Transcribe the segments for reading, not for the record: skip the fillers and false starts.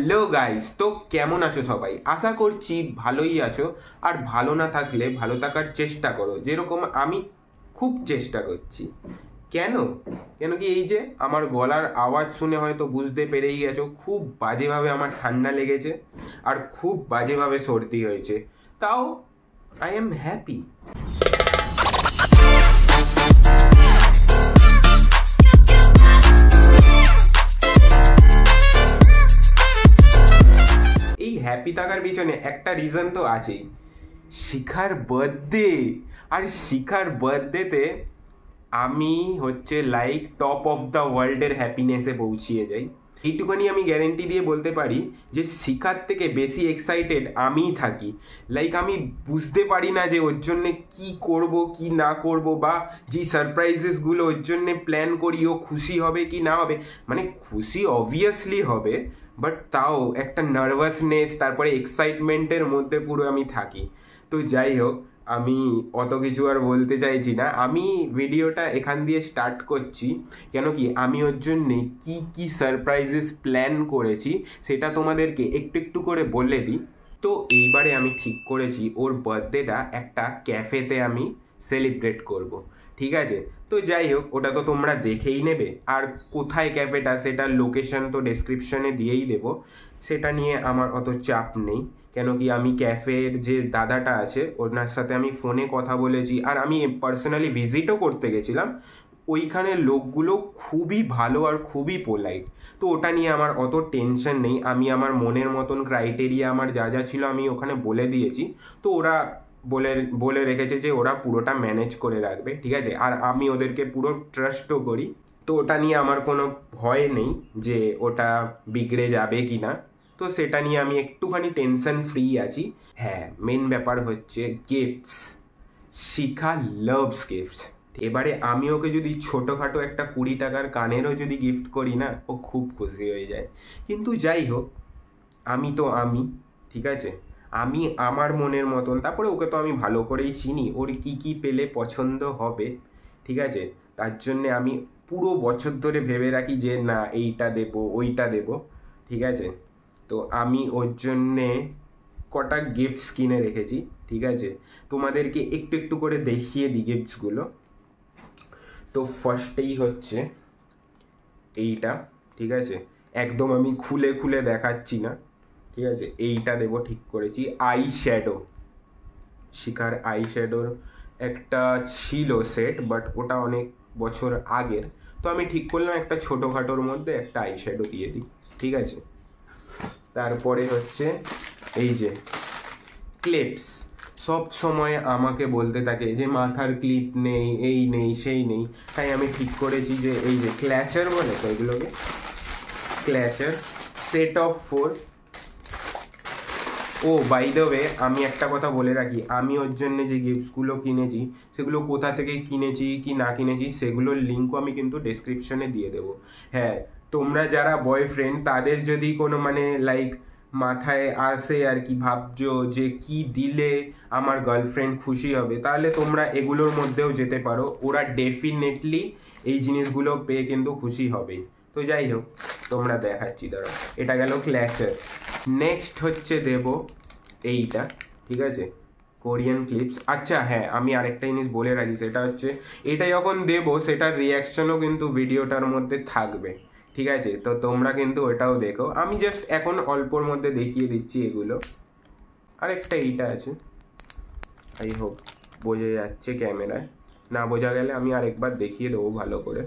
Hello guys, তো কেমন আছো সবাই? আশা করছি ভালোই আছো। আর ভালো না থাকলে ভালো থাকার চেষ্টা করো, যেরকম আমি খুব চেষ্টা করছি। কেন কেন কি এই যে আমার গলার আওয়াজ শুনে হয়তো বুঝতে পেরেই গেছো, খুব বাজেভাবে আমার ঠান্ডা লেগেছে আর খুব বাজেভাবে সর্দি হয়েছে। তাও আই এম হ্যাপি। এই হ্যাপি থাকার পিছনে একটা রিজন তো আছেই, শিখার বার্থডে। আর শিখার বার্থডেতে আমি হচ্ছে লাইক টপ অফ দ্য ওয়ার্ল্ডের হ্যাপিনেসে পৌঁছিয়ে যাই। এইটুখানি আমি গ্যারেন্টি দিয়ে বলতে পারি যে শিখার থেকে বেশি এক্সাইটেড আমিই থাকি। লাইক আমি বুঝতে পারি না যে ওর জন্যে কি করব কি না করব, বা যে সারপ্রাইজেসগুলো ওর জন্যে প্ল্যান করি ও খুশি হবে কি না হবে। মানে খুশি অবভিয়াসলি হবে, বাট তাও একটা নার্ভাসনেস, তারপরে এক্সাইটমেন্টের মধ্যে পুরো আমি থাকি। তো যাই হোক, আমি অত কিছু আর বলতে চাইছি না, আমি ভিডিওটা এখান দিয়ে স্টার্ট করছি। কেন কি আমি ওর জন্যে কি কি সারপ্রাইজেস প্ল্যান করেছি সেটা তোমাদেরকে একটু একটু করে বলে দিই। তো এইবারে আমি ঠিক করেছি ওর বার্থডেটা একটা ক্যাফেতে আমি সেলিব্রেট করব, ঠিক আছে? তো যাই হোক, ওটা তো তোমরা দেখেই নেবে। আর কোথায় ক্যাফেটা সেটার লোকেশন তো ডেসক্রিপশনে দিয়েই দেবো, সেটা নিয়ে আমার অত চাপ নেই। কেন কি আমি ক্যাফের যে দাদাটা আছে ওনার সাথে আমি ফোনে কথা বলেছি, আর আমি পার্সোনালি ভিজিটও করতে গেছিলাম। ওইখানের লোকগুলো খুবই ভালো আর খুবই পোলাইট। তো ওটা নিয়ে আমার অত টেনশন নেই। আমি আমার মনের মতন ক্রাইটেরিয়া আমার যা যা ছিল আমি ওখানে বলে দিয়েছি। তো ওরা বলে বলে রেখেছে যে ওরা পুরোটা ম্যানেজ করে রাখবে, ঠিক আছে? আর আমি ওদেরকে পুরো ট্রাস্টও করি। তো ওটা নিয়ে আমার কোনো ভয় নেই যে ওটা বিগড়ে যাবে কি না। তো সেটা নিয়ে আমি একটুখানি টেনশন ফ্রি আছি। হ্যাঁ, মেন ব্যাপার হচ্ছে গিফটস। শিখা লাভস গিফটস। এবারে আমি ওকে যদি ছোটোখাটো একটা 20 টাকার কানেরও যদি গিফট করি না, ও খুব খুশি হয়ে যায়। কিন্তু যাই হোক, আমি তো আমি, ঠিক আছে? আমি আমার মনের মতন, তারপরে ওকে তো আমি ভালো করেই চিনি, ওর কি কি পেলে পছন্দ হবে, ঠিক আছে? তার জন্যে আমি পুরো বছর ধরে ভেবে রাখি যে না এইটা দেবো ওইটা দেবো, ঠিক আছে? তো আমি ওর জন্যে কটা গিফটস কিনে রেখেছি, ঠিক আছে? তোমাদেরকে একটু একটু করে দেখিয়ে দিই গিফটসগুলো। তো ফার্স্টেই হচ্ছে এইটা, ঠিক আছে? একদম আমি খুলে খুলে দেখাচ্ছি না, ঠিক আছে? এইটা দেবো ঠিক করেছি, আই শ্যাডো। শিখার আই শ্যাডোর একটা ছিল সেট, বাট ওটা অনেক বছর আগের। তো আমি ঠিক করলাম একটা ছোটোখাটোর মধ্যে একটা আই শ্যাডো দিয়ে দিই, ঠিক আছে? তারপরে হচ্ছে এই যে ক্লিপস। সব সময় আমাকে বলতে থাকে যে মাথার ক্লিপ নেই, এই নেই সেই নেই। তাই আমি ঠিক করেছি যে এই যে ক্ল্যাচার বলে তো এগুলোকে, ক্ল্যাচার set of 4। Oh by the way, আমি একটা কথা বলে রাখি, আমি ওর জন্য যে গিফটসগুলো কিনেছি সেগুলো কোথা থেকে কিনেছি কি না কিনেছি সেগুলোর লিঙ্কও আমি কিন্তু ডেসক্রিপশনে দিয়ে দেবো। হ্যাঁ, তোমরা যারা বয়ফ্রেন্ড তাদের যদি কোনো মানে লাইক মাথায় আসে আর কি, ভাবছো যে কি দিলে আমার গার্লফ্রেন্ড খুশি হবে, তাহলে তোমরা এগুলোর মধ্যেও যেতে পারো। ওরা ডেফিনেটলি এই জিনিসগুলো পেয়ে কিন্তু খুশি হবে। তো যাই হোক, তোমরা দেখাচ্ছি, দাঁড়াও। এটা গেল ক্ল্যাচার। নেক্সট হচ্ছে দেব এইটা, ঠিক আছে? Korean clips. আচ্ছা হ্যাঁ, আমি আরেকটা জিনিস বলে রাখি, সেটা হচ্ছে এটা যখন দেবো সেটার রিয়াকশনও কিন্তু ভিডিওটার মধ্যে থাকবে, ঠিক আছে? তো তোমরা কিন্তু ওটাও দেখো। আমি জাস্ট এখন অল্পর মধ্যে দেখিয়ে দিচ্ছি এগুলো। আরেকটা এইটা আছে, আই হোপ বোঝা যাচ্ছে ক্যামেরায়। না বোঝা গেলে আমি আরেকবার দেখিয়ে দেবো ভালো করে।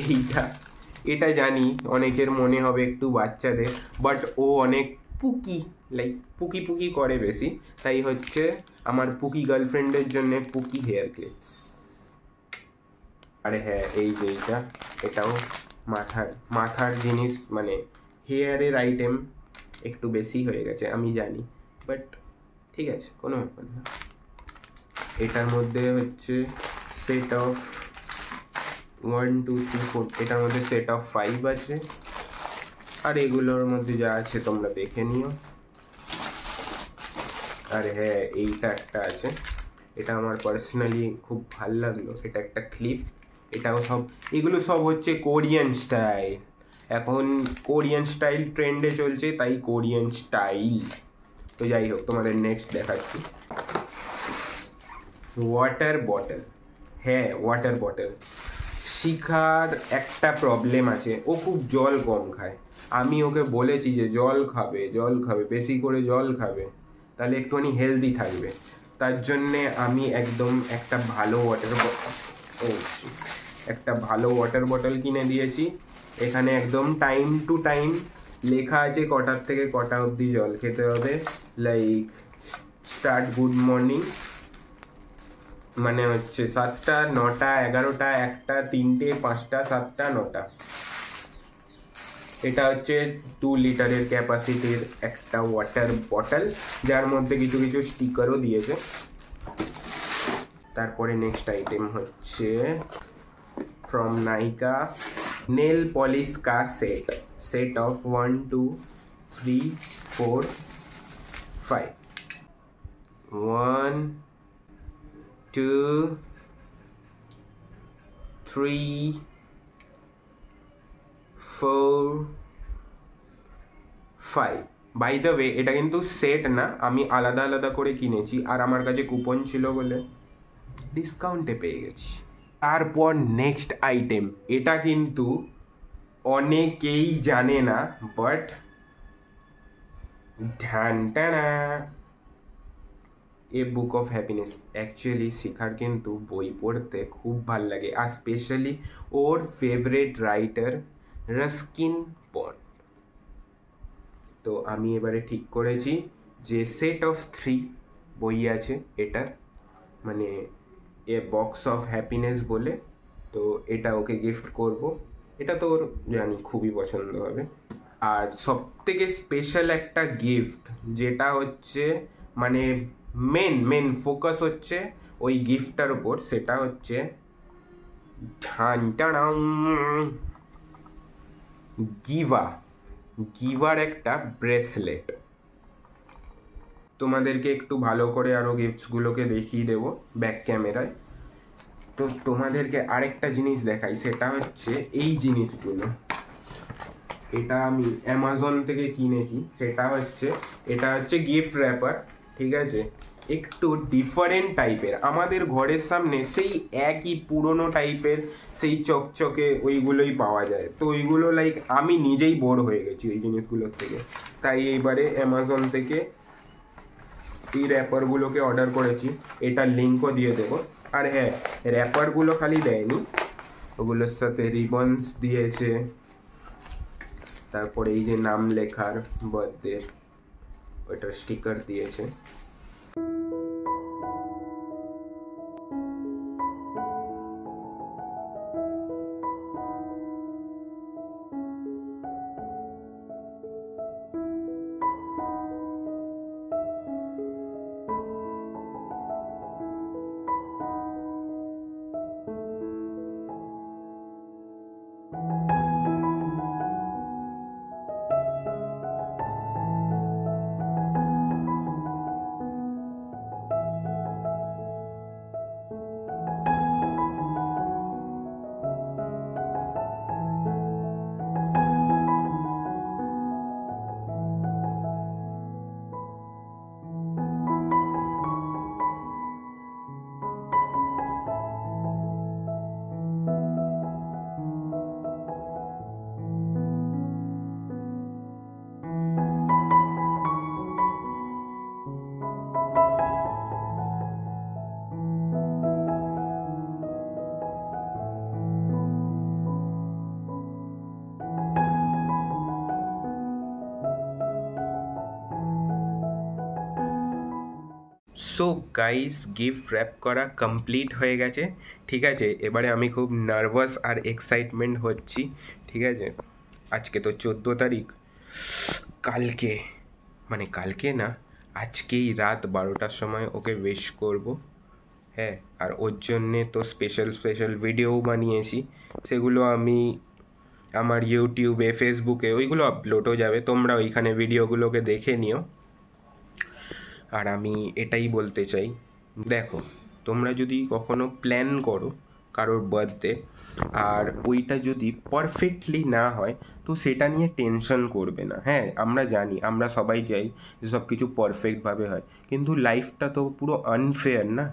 এইটা, এটা জানি অনেকের মনে হবে একটু বাচ্চাদের, বাট ও অনেক পুকি, লাইক পুকি পুকি করে বেশি। তাই হচ্ছে আমার পুকি গার্লফ্রেন্ডের জন্য পুকি হেয়ার ক্লিপস। আরে হ্যাঁ, এই যে এইটা, এটাও মাথার মাথার জিনিস, মানে হেয়ারের আইটেম একটু বেশি হয়ে গেছে আমি জানি, বাট ঠিক আছে, কোনো ব্যাপার না। এটার মধ্যে হচ্ছে সেট অফ 1 2 3 4, এটার মধ্যে সেট অফ 5 আছে। আর এগুলোর মধ্যে যা আছে তোমরা দেখে নিও। আর হ্যাঁ, এইটা একটা আছে, এটা আমার পার্সোনালি খুব ভালো লাগলো। এটা একটা ক্লিপ, এটাও সব, এগুলো সব হচ্ছে কোরিয়ান স্টাইল। এখন কোরিয়ান স্টাইল ট্রেন্ডে চলছে, তাই কোরিয়ান স্টাইল। তো যাই হোক, তোমাদের নেক্সট দেখাচ্ছি ওয়াটার বটল। হ্যাঁ, ওয়াটার বটল। শিখার একটা প্রবলেম আছে, ও খুব জল কম খায়। আমি ওকে বলেছি যে জল খাবে, জল খাবে, বেশি করে জল খাবে, তাহলে একটুখানি হেলদি থাকবে। তার জন্যে আমি একদম একটা ভালো ওয়াটার বটল কিনে দিয়েছি। এখানে একদম টাইম টু টাইম লেখা আছে কটার থেকে কটা অবধি জল খেতে হবে। লাইক স্টার্ট গুড মর্নিং, মানে হচ্ছে 7টা, 9টা, 11টা, 1টা, 3টে, 5টা, 7টা, 9টা। এটা হচ্ছে 2 লিটারের ক্যাপাসিটির একটা ওয়াটার বটল, যার মধ্যে কিছু কিছু স্টিকারও দিয়েছে। তারপরে নেক্সট আইটেম হচ্ছে ফ্রম নাইকা নেল পলিশ কা set of 1 2 3 4 5 1 2 3 4 5। By the way, এটা কিন্তু সেট না, আমি আলাদা আলাদা করে কিনেছি, আর আমার কাছে কুপন ছিল বলে ডিসকাউন্টে পেয়ে গেছি। তারপর নেক্সট আইটেম, এটা কিন্তু অনেকেই জানে না, বাট ঢানটানা a book of happiness. Actually শিখার কিন্তু বই পড়তে খুব ভাল লাগে, আর স্পেশালি ওর ফেভারিট রাইটার রাস্কিন বন্ড। তো আমি এবারে ঠিক করেছি যে সেট অফ 3 বই আছে এটার, মানে এ বক্স অফ হ্যাপিনেস বলে। তো এটা ওকে গিফট করব। এটা তো ওর জানি খুবই পছন্দ হবে। আর সব থেকে স্পেশাল একটা গিফট, যেটা হচ্ছে মানে মেন ফোকাস হচ্ছে ওই গিফটটার উপর, সেটা হচ্ছে গিভার একটা ব্রেসলেট। তোমাদেরকে একটু ভালো করে আরো গিফটসগুলোকে দেখিয়ে দেবো ব্যাক ক্যামেরায়। তো তোমাদেরকে আরেকটা জিনিস দেখাই, সেটা হচ্ছে এই জিনিসগুলো। এটা আমি অ্যামাজন থেকে কিনেছি। এটা হচ্ছে গিফট র্যাপার, ঠিক আছে, একটু ডিফারেন্ট টাইপের। আমাদের ঘরের সামনে সেই একই পুরনো টাইপের সেই চকচকে ওইগুলোই পাওয়া যায়, তো ওইগুলো লাইক আমি নিজেই বোর হয়ে গেছি ওই জিনিসগুলোর থেকে। তাই এইবারে অ্যামাজন থেকে এই র্যাপারগুলোকে অর্ডার করেছি, এটার লিঙ্কও দিয়ে দেবো। আর হ্যাঁ, র্যাপারগুলো খালি দেয়নি, ওগুলোর সাথে রিবনস দিয়েছে, তারপরে এই যে নাম লেখার বার্থডে ওইটার স্টিকার দিয়েছে। সো গাইস, গিফট র্যাপ করা কমপ্লিট হয়ে গেছে, ঠিক আছে। এবারে আমি খুব নার্ভাস আর এক্সাইটমেন্ট হচ্ছি, ঠিক আছে। আজকে তো 14 তারিখ, কালকে না, আজকেই রাত 12টার সময় ওকে উইশ করব। হ্যাঁ, আর ওর জন্যে তো স্পেশাল ভিডিও বানিয়েছি, সেগুলো আমি আমার ইউটিউবে, ফেসবুকে ওইগুলো আপলোডও যাবে, তোমরা ওইখানে ভিডিওগুলোকে দেখে নিও। আর আমি এটাই বলতে চাই, দেখো, তোমরা যদি কখনো প্ল্যান করো কারোর বার্থডে, আর ওইটা যদি পারফেক্টলি না হয় তো সেটা নিয়ে টেনশন করবে না। হ্যাঁ, আমরা জানি, আমরা সবাই চাই যে সব কিছু পারফেক্টভাবে হয়, কিন্তু লাইফটা তো পুরো আনফেয়ার না,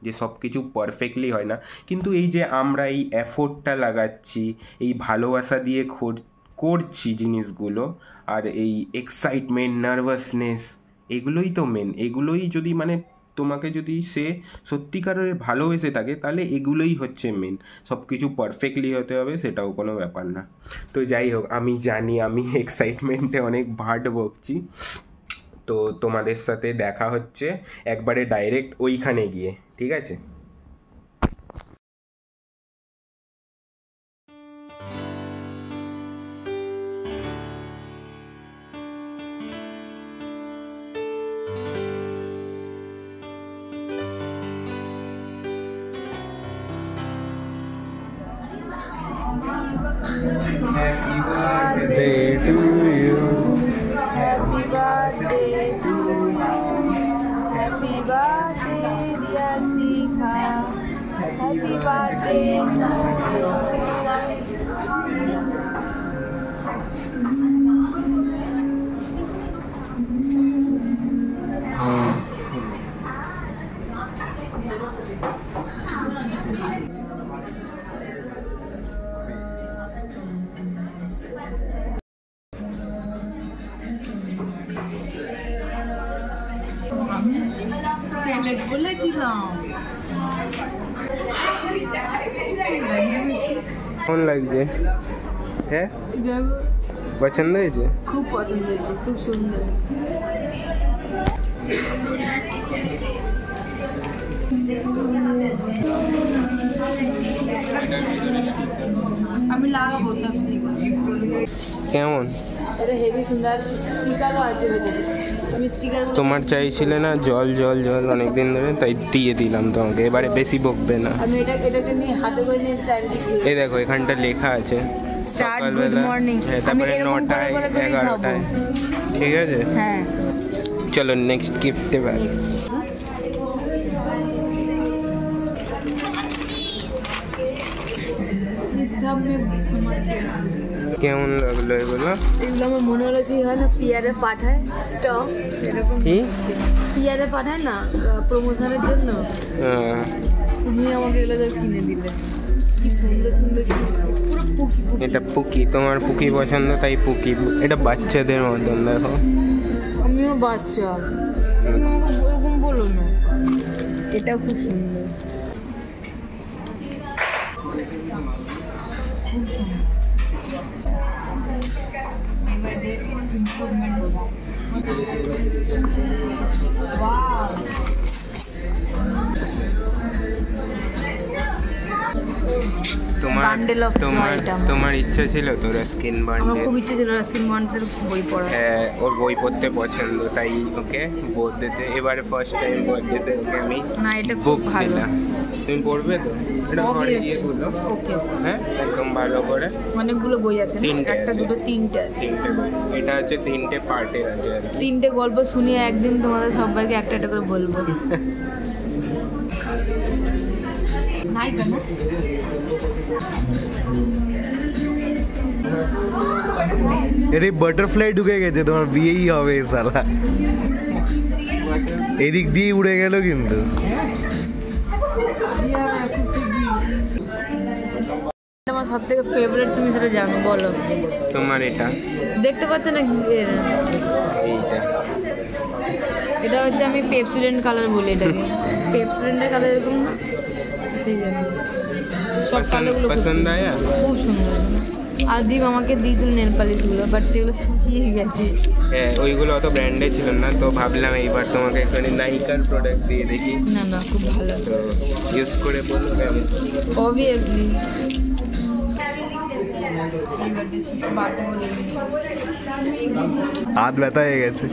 যে সব কিছু পারফেক্টলি হয় না। কিন্তু এই যে আমরা এই এফোর্টটা লাগাচ্ছি, এই ভালোবাসা দিয়ে করছি জিনিসগুলো, আর এই এক্সাইটমেন্ট, নার্ভাসনেস, এগুলোই তো মেন। এগুলোই যদি মানে তোমাকে যদি সে সত্যিকারের ভালোবেসে থাকে তাহলে এগুলোই হচ্ছে মেন। সব কিছু পারফেক্টলি হতে হবে সেটাও কোনো ব্যাপার না। তো যাই হোক, আমি জানি আমি এক্সাইটমেন্টে অনেক ভাট বকছি। তো তোমাদের সাথে দেখা হচ্ছে একবারে ডাইরেক্ট ওইখানে গিয়ে, ঠিক আছে? Happy birthday to you. Happy birthday to you. Happy birthday, dear Sika. Happy birthday to you. কেমন লাগছে? হ্যাঁ, পছন্দ হয়েছে? খুব পছন্দ হয়েছে, খুব সুন্দর। আমি লাগাবো সব স্টিকার। কেমন? এটা হেভি সুন্দর, স্টিকারও আছে ভেতরে। আমি স্টিকার তোমার চাইছিলে না জল জল জল অনেকদিন ধরে, তাই দিয়ে দিলাম তোমাকে। এবারে বেশি বকবে না। আমি এটাকে নিয়ে হাতে করে নিয়ে চারিদিকে। এই দেখো এখানটা লেখা আছে স্টার্ট গুড মর্নিং। তারপরে 9টায় 11টায়, ঠিক আছে? হ্যাঁ, চলো নেক্সট গিফট এবার। কেমন লাগলো এগুলো? এগুলো আমার মনে হলো যে হয় না পিয়ারে পাঠায় স্টক, এরকম কি পিয়ারে পাঠায় না প্রমোশনের জন্য, তুমি আমাকে এগুলো কিনে দিলে। কি সুন্দর সুন্দর, পুরো পুকি। এটা পুকি, তোমার পুকি পছন্দ তাই পুকি। এটা বাচ্চাদের মতন, দেখো। আমিও বাচ্চা, তুমি আমাকে ওরকম বলো না। এটাও খুব সুন্দর, খুব সুন্দর। এবার দেখুন ইমপ্রুভমেন্ট হবে। ওয়াও, তোমার ইচ্ছা ছিল তো স্কিন বান্ডেল? আমার খুব ইচ্ছে ছিল স্কিন বান্ডেলের বই পড়ার। ওর বই পড়তে পছন্দ, তাই ওকে বার্থডেতে, এবারে ফার্স্ট টাইম বার্থডেতে ওকে আমি না, এটা খুব ভালো। তুমি পড়বে তো? এটা ঘরে গিয়ে খুলো। ওকে, হ্যাঁ, একদম ভালো করে। অনেকগুলো বই আছে, একটা দুটো তিনটে আছে। এটা হচ্ছে 3টে পার্টের আছে। 3টে গল্প শুনিয়ে একদিন তোমাদের সবাইকে একটা একটা করে বলবো। নাই কেন? এরে বাটারফ্লাই ঢুকে গেছে, তোমার বিয়েই হবে সালা। এদিক দিয়ে উড়ে গেল কিন্তু। আমার সব থেকে ফেভারিট, তুমি সেটা জানো, বলো। তোমার এটা দেখতে পাচ্ছ না? এইটা, এটা হচ্ছে, আমি পেপসুডেন্ট কালার বলি এটাকে। পেপসুডেন্টের কালার এরকম না, সেই জন্য সব কালারগুলো পছন্দ হয়। খুব সুন্দর। আর দীপ আমাকে দিয়েছিল নেল পালিশগুলো, বাট সেগুলো শুকিয়ে গেছে। হ্যাঁ, ওইগুলো অত ব্র্যান্ডে ছিল না, তো ভাবলাম এইবার তোমাকে একটু নাইকার প্রোডাক্ট দিয়ে দেখি। না না, খুব ভালো, তো ইউজ করে বলবো কেমন। অবভিয়াসলি। হাত ব্যথা হয়ে গেছে।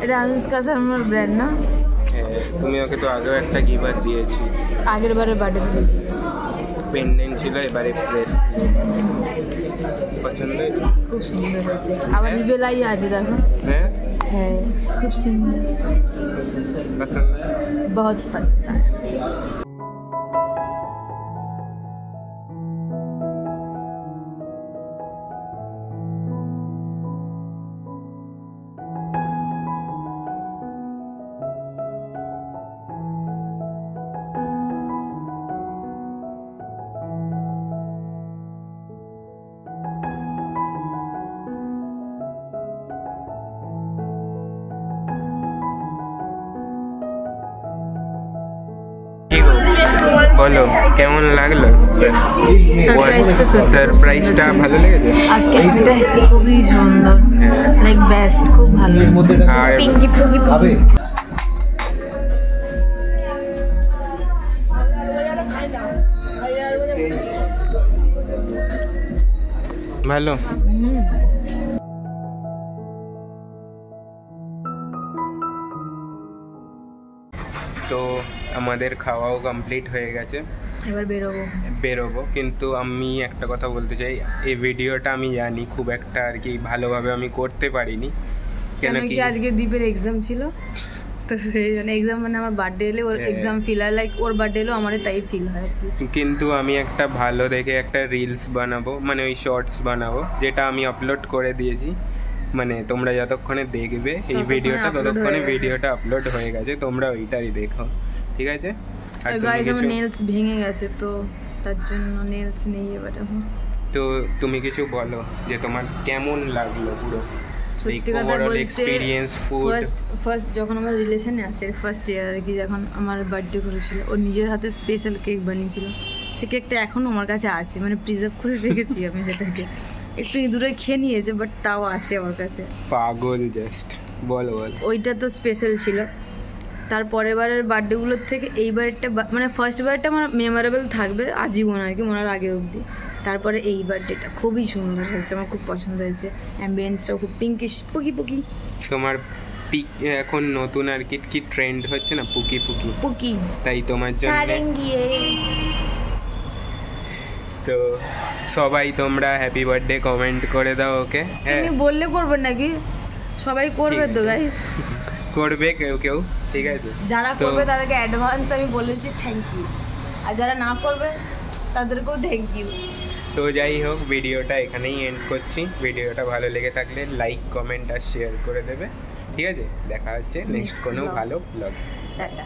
এটা অনুষ্কা শর্মার ব্র্যান্ড না? তুমি ওকে তো আগেও একটা গিফট দিয়েছি। আগের বারে বার্থডে দিয়েছিল। পেন্ডেন্ট ছিল, এবারে প্রেস। পছন্দ হয়েছে? খুব সুন্দর হয়েছে। আবার রিবেলাই আছে দেখো। হ্যাঁ হ্যাঁ খুব সুন্দর, পছন্দ বহুত পছন্দ। বলো কেমন লাগলো? সারপ্রাইজটা ভালো লেগেছে? আর ক্যাফেটা খুবই সুন্দর, লাইক বেস্ট, খুব ভালো। আর পিঙ্কি পিঙ্কি ভালো। তো আমাদের খাওয়াও কমপ্লিট হয়ে গেছে, এবার বেরোবো। কিন্তু আমি একটা কথা বলতে চাই, এই ভিডিওটা আমি জানি খুব একটা আর কি ভালোভাবে আমি করতে পারিনি, কেন কি আজকে দীপের এক্সাম ছিল, তো সেই জন্য এক্সাম মানে আমার বার্থডে এলে ওর এক্সাম ফিল হয়, লাইক ওর বার্থডে এলেও আমার তাই ফিল হয় আর কি। কিন্তু আমি একটা ভালো দেখে একটা রিলস বানাবো, মানে ওই শর্টস বানাবো, যেটা আমি আপলোড করে দিয়েছি। মানে তোমরা যতক্ষণে দেখবে এই ভিডিওটা, ততক্ষণে ভিডিওটা আপলোড হয়ে গেছে, তোমরা ওইটাই দেখো, ঠিক আছে? আর গাইস আমার নেলস ভেঙে গেছে, তো তার জন্য নেলস নেই এবারে। তো তুমি কিছু বলো যে তোমার কেমন লাগলো পুরো সত্যি কথা বলতে এক্সপেরিয়েন্স ফুড? ফার্স্ট যখন আমার রিলেশনে আসে, ফার্স্ট ইয়ার আর কি, যখন আমার বার্থডে করেছিল, ও নিজের হাতে স্পেশাল কেক বানিয়েছিল। সে কেকটা এখনও আমার কাছে আছে, মানে প্রিজার্ভ করে রেখেছি আমি সেটাকে। একটু ইঁদুরে খেয়ে নিয়েছে, বাট তাও আছে আমার কাছে। পাগল জাস্ট বল। ওইটা তো স্পেশাল ছিল। তারপরের বারের বার্থডেগুলোর থেকে এইবারটা মানে ফার্স্ট বারটা আমার মেমোরেবল থাকবে আজীবন আর কি, মনের আগে অবধি। তারপরে এই বার্থডেটা খুবই সুন্দর হয়েছে, আমার খুব পছন্দ হয়েছে। অ্যাম্বিয়েন্সটাও খুব পিঙ্কিশ, পুকি পুকি। তোমার এখন নতুন আর কি ট্রেন্ড হচ্ছে না, পুকি পুকি পুকি, তাই তোমার জন্য। তো সবাই তোমরা হ্যাপি বার্থডে কমেন্ট করে দাও ওকে। হ্যাঁ তুমি বললে করবে নাকি? সবাই করবে তো গাইস, করবে কেউ কেউ, ঠিক আছে? যারা করবে তাদেরকে অ্যাডভান্স আমি বলেছি থ্যাংক ইউ, আর যারা না করবে তাদেরকেও থ্যাংক ইউ। তো যাই হোক, ভিডিওটা এখানেই এন্ড করছি। ভিডিওটা ভালো লেগে থাকলে লাইক কমেন্ট আর শেয়ার করে দেবে, ঠিক আছে? দেখা হচ্ছে নেক্সট কোনো ভালো ব্লগ। টাটা।